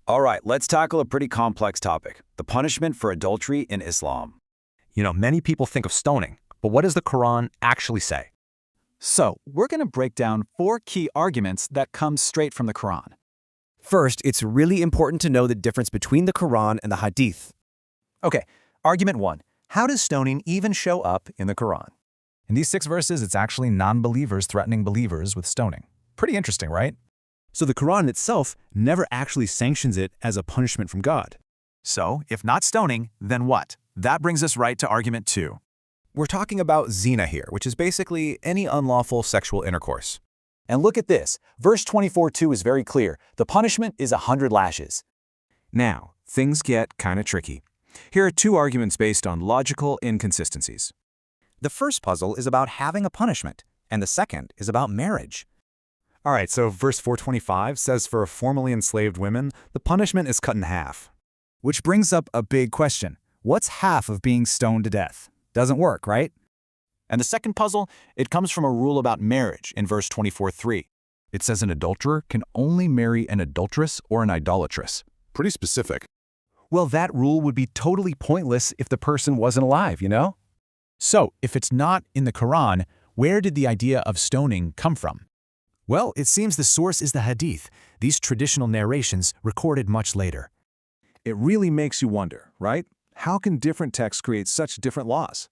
All right, let's tackle a pretty complex topic, the punishment for adultery in Islam. Many people think of stoning, but what does the Quran actually say? So, we're going to break down 4 key arguments that come straight from the Quran. First, it's really important to know the difference between the Quran and the Hadith. Okay, argument 1. How does stoning even show up in the Quran? In these 6 verses, it's actually non-believers threatening believers with stoning. Pretty interesting, right? So the Quran itself never actually sanctions it as a punishment from God. So, if not stoning, then what? That brings us right to argument 2. We're talking about zina here, which is basically any unlawful sexual intercourse. And look at this. Verse 24:2 is very clear. The punishment is 100 lashes. Now, things get kind of tricky. Here are 2 arguments based on logical inconsistencies. The first puzzle is about having a punishment, and the second is about marriage. All right, so verse 425 says for formerly enslaved women, the punishment is cut in half. Which brings up a big question. What's half of being stoned to death? Doesn't work, right? And the second puzzle, it comes from a rule about marriage in verse 24:3. It says an adulterer can only marry an adulteress or an idolatress. Pretty specific. Well, that rule would be totally pointless if the person wasn't alive, So, if it's not in the Quran, where did the idea of stoning come from? Well, it seems the source is the Hadith, these traditional narrations recorded much later. It really makes you wonder, right? How can different texts create such different laws?